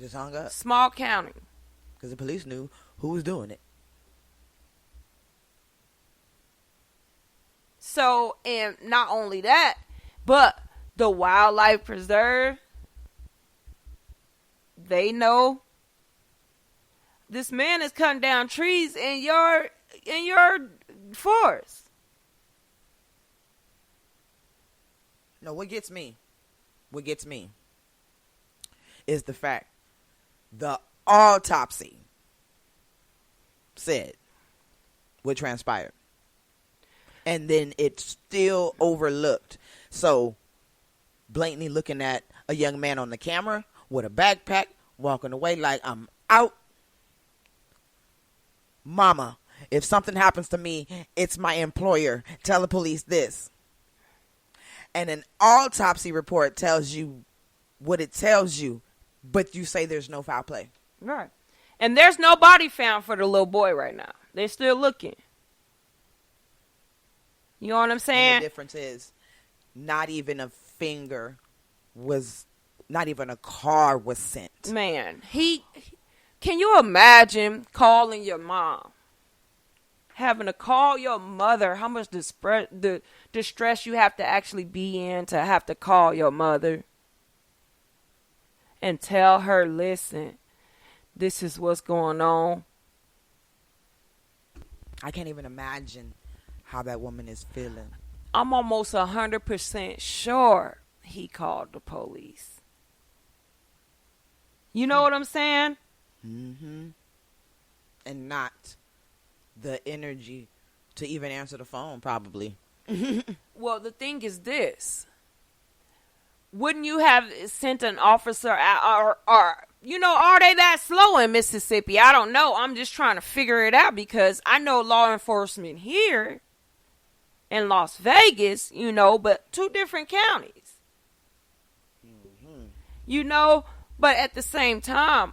Just hung up. Small county. Because the police knew who was doing it. So, and not only that, but the wildlife preserve, they know this man is cutting down trees in your forest. No, what gets me is the fact the autopsy said what transpired. And then it's still overlooked. So, blatantly looking at a young man on the camera with a backpack, walking away like, I'm out. Mama, if something happens to me, it's my employer. Tell the police this. And an autopsy report tells you what it tells you, but you say there's no foul play. Right. And there's no body found for the little boy right now. They're still looking. You know what I'm saying? And the difference is not even a finger was, not even a car was sent. Man, can you imagine calling your mom? Having to call your mother, how much the distress you have to actually be in to have to call your mother and tell her, listen, this is what's going on. I can't even imagine how that woman is feeling. I'm almost 100% sure he called the police. You know what I'm saying? Mm-hmm. And not the energy to even answer the phone, probably. Well, the thing is this. Wouldn't you have sent an officer out, or are they that slow in Mississippi? I don't know. I'm just trying to figure it out because I know law enforcement here in Las Vegas, but two different counties. Mm-hmm. But at the same time,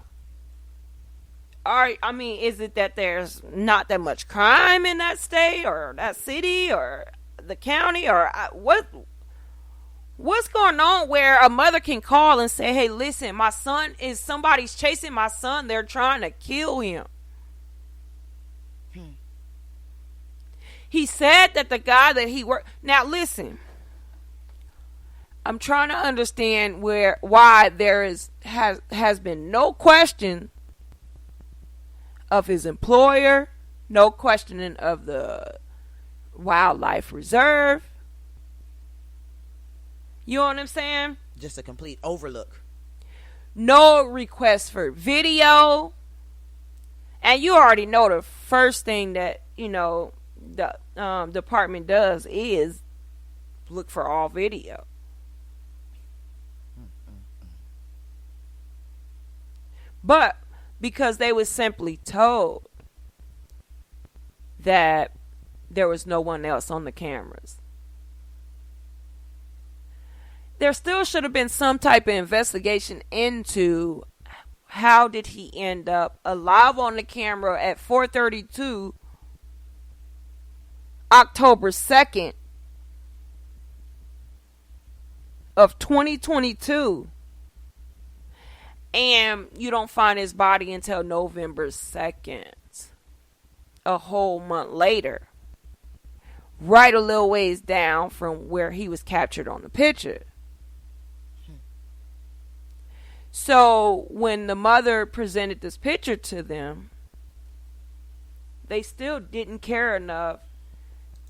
is it that there's not that much crime in that state or that city or the county or what's going on where a mother can call and say, hey, listen, somebody's chasing my son. They're trying to kill him. He said that the guy that he worked. Now listen, I'm trying to understand why there has been no question of his employer, no questioning of the wildlife reserve. You know what I'm saying? Just a complete overlook. No request for video. And you already know the first thing that, the department does is look for all video. But because they was simply told that there was no one else on the cameras, there still should have been some type of investigation into how did he end up alive on the camera at 4:32 October 2nd of 2022, and you don't find his body until November 2nd, a whole month later, right a little ways down from where he was captured on the picture. So when the mother presented this picture to them, they still didn't care enough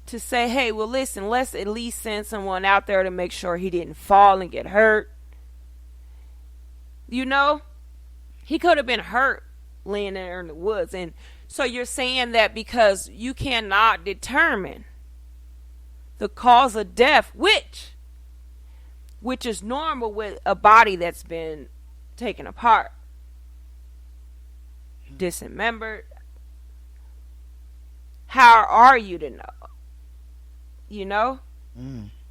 to say, hey, well, listen, let's at least send someone out there to make sure he didn't fall and get hurt. He could have been hurt laying there in the woods. And so you're saying that because you cannot determine the cause of death, which is normal with a body that's been taken apart, dismembered. How are you to know?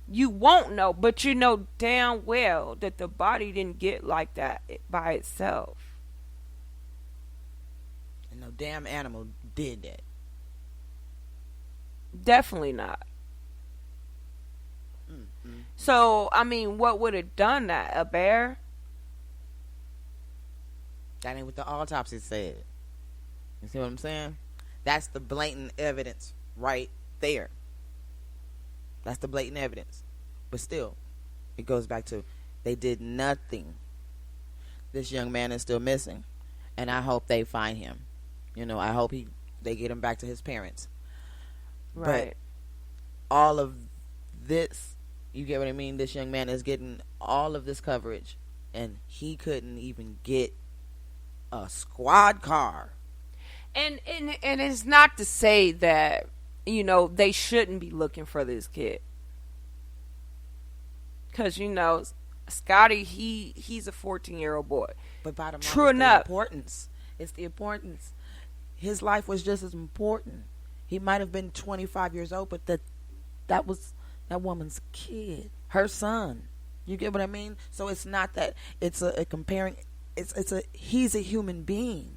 You won't know, but you know damn well that the body didn't get like that by itself. And no damn animal did that. Definitely not. So, what would have done that? A bear? That ain't what the autopsy said. You see what I'm saying? That's the blatant evidence right there. That's the blatant evidence. But still, it goes back to they did nothing. This young man is still missing. And I hope they find him. You know, I hope they get him back to his parents. Right. But all of this, you get what I mean? This young man is getting all of this coverage, and he couldn't even get a squad car. And it's not to say that, you know, they shouldn't be looking for this kid. Because, you know, Scotty, he's a 14-year-old boy. But bottom line, True enough. It's the importance. His life was just as important. He might have been 25 years old, but that was that woman's kid, her son. You get what I mean? So it's not that it's a comparing. He's a human being.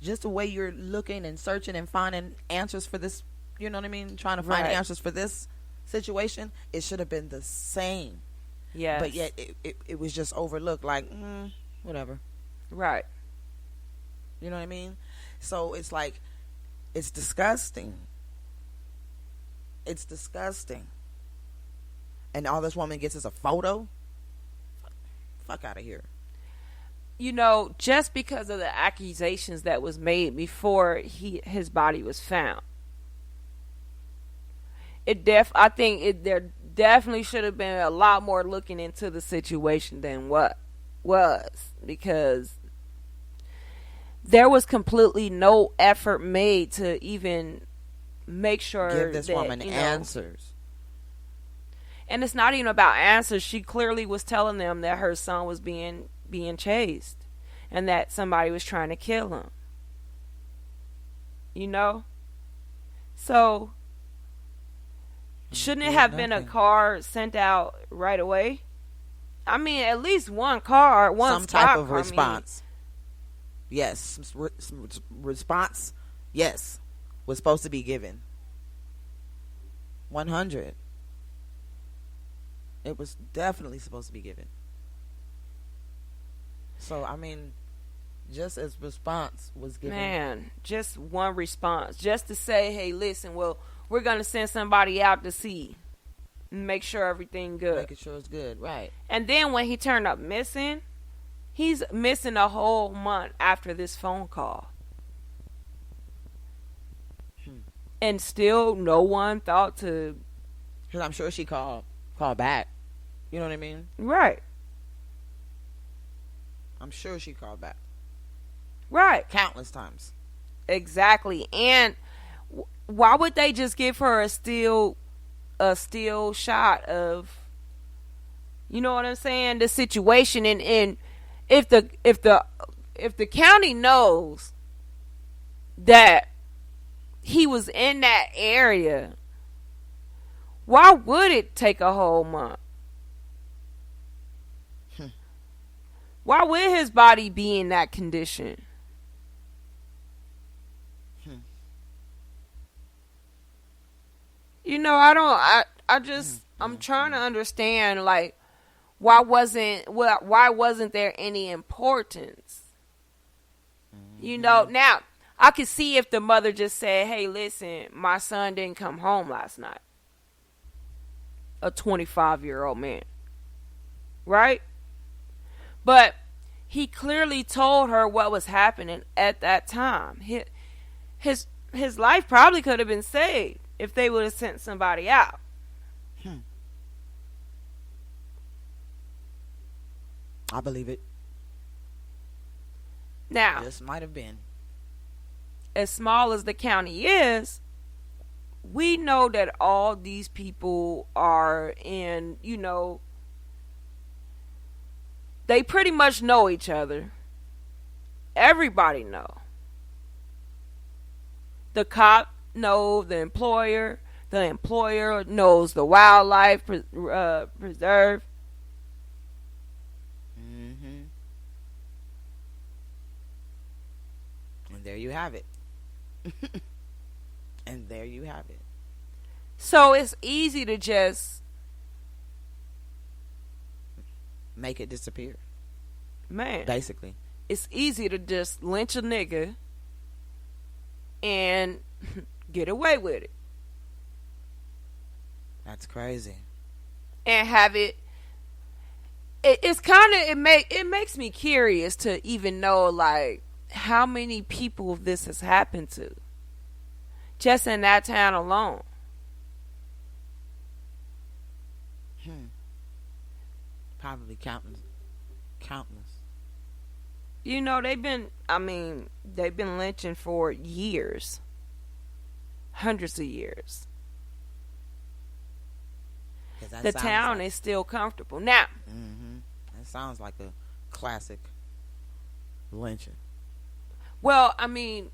Just the way you're looking and searching and finding answers for this, you know what I mean? Trying to find answers for this situation, it should have been the same. Yes. But yet it was just overlooked, like, whatever. Right. You know what I mean? So it's like, it's disgusting. It's disgusting. And all this woman gets is a photo? Fuck out of here. You know, just because of the accusations that was made before his body was found, I think there definitely should have been a lot more looking into the situation than what was, because there was completely no effort made to even make sure give this that, woman answers. And it's not even about answers. She clearly was telling them that her son was being chased and that somebody was trying to kill him. You know? So shouldn't it have been a car sent out right away? I mean, at least one car, some type of response. Yes, response. Yes, was supposed to be given. 100. It was definitely supposed to be given. So I mean, just as response was given. Man, just one response, just to say, hey, listen, well, we're gonna send somebody out to see, and make sure everything good. Making sure it's good, right? And then when he turned up missing, he's missing a whole month after this phone call. And still no one thought to... Because I'm sure she called back. You know what I mean? Right. I'm sure she called back. Right. Countless times. Exactly. And why would they just give her a still shot of... You know what I'm saying? The situation, and if the county knows that he was in that area, why would it take a whole month? Why would his body be in that condition? You know, I'm trying to understand, like, why wasn't there any importance? You know, now I could see if the mother just said, hey, listen, my son didn't come home last night. A 25-year-old man. Right? But he clearly told her what was happening at that time. His life probably could have been saved if they would have sent somebody out. I believe it. Now, this might have been. As small as the county is, we know that all these people are in, you know, they pretty much know each other. Everybody know. The cop knows the employer knows the wildlife preserve. And there you have it. And there you have it. So it's easy to just make it disappear. Man. Basically. it's easy to just lynch a nigga and get away with it. That's crazy. And have it's kind of it makes me curious to even know like how many people this has happened to just in that town alone. Probably countless. You know, they've been lynching for years. Hundreds of years. The town is still comfortable. Now, that sounds like a classic lynching. Well, I mean,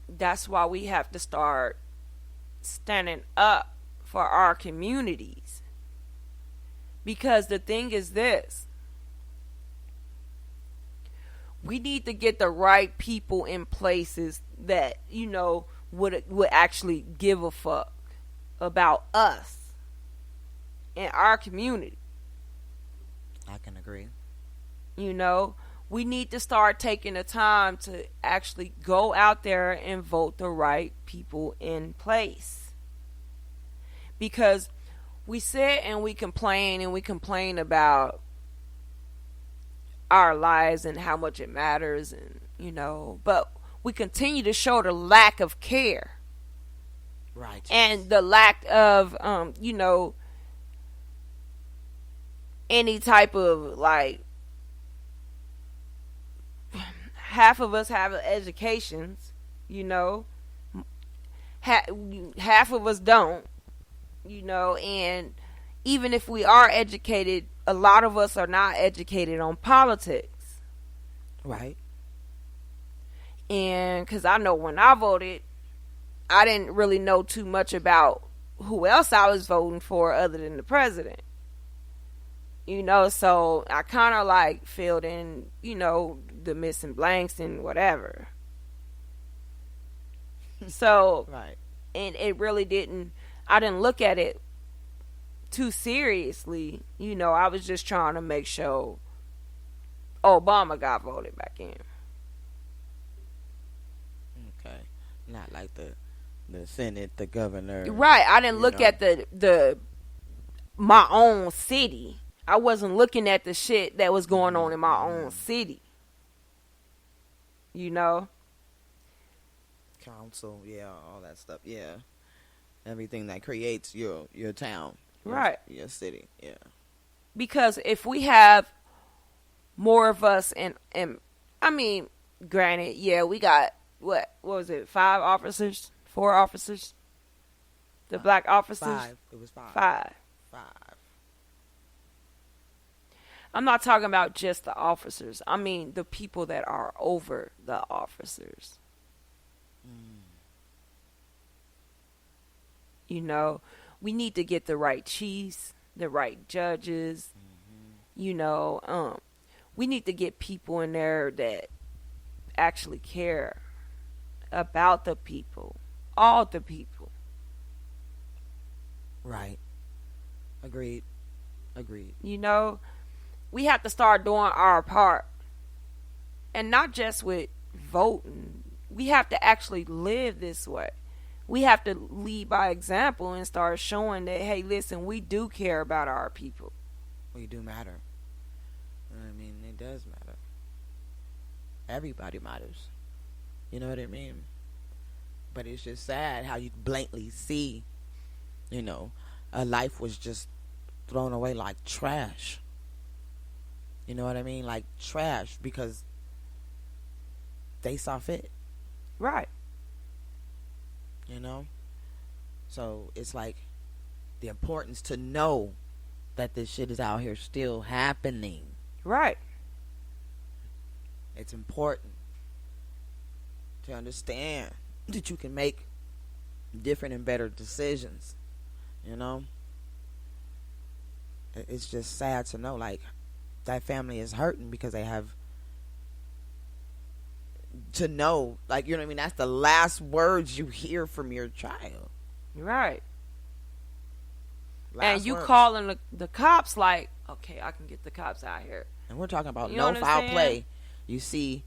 that's why we have to start standing up for our communities. Because the thing is this. We need to get the right people in places that, you know, would actually give a fuck about us and our community. I can agree. You know, we need to start taking the time to actually go out there and vote the right people in place. Because we sit and we complain about our lives and how much it matters, and you know, but we continue to show the lack of care, right, and the lack of you know, any type of like, half of us have educations, you know, half of us don't, you know, and even if we are educated, a lot of us are not educated on politics. Right. And because I know when I voted, I didn't really know too much about who else I was voting for other than the president. You know, so I kind of like filled in, you know, the missing blanks and whatever. So, right. And it really I didn't look at it too seriously. You know, I was just trying to make sure Obama got voted back in. Okay. Not like the Senate, the governor. Right. I didn't look at the my own city. I wasn't looking at the shit that was going on in my own city. You know? Council, yeah, all that stuff, yeah. Everything that creates your town. Right. Your city, yeah. Because if we have more of us, and I mean, granted, yeah, we got, what was it, 4 officers? The black officers? 5. It was 5. 5. I'm not talking about just the officers. I mean the people that are over the officers. You know, we need to get the right chiefs, the right judges. You know, we need to get people in there that actually care about the people, all the people. Right. Agreed. You know, we have to start doing our part. And not just with voting. We have to actually live this way. We have to lead by example and start showing that, hey, listen, we do care about our people. We do matter. I mean, it does matter. Everybody matters. You know what I mean? But it's just sad how you blatantly see, you know, a life was just thrown away like trash. You know what I mean? Like trash because they saw fit. Right. You know? So it's like the importance to know that this shit is out here still happening. Right. It's important to understand that you can make different and better decisions. You know? It's just sad to know, like, that family is hurting because they have to know, like, you know what I mean? That's the last words you hear from your child. Right. Last and you words. calling the cops like, okay, I can get the cops out here. And we're talking about You no understand? foul play. You see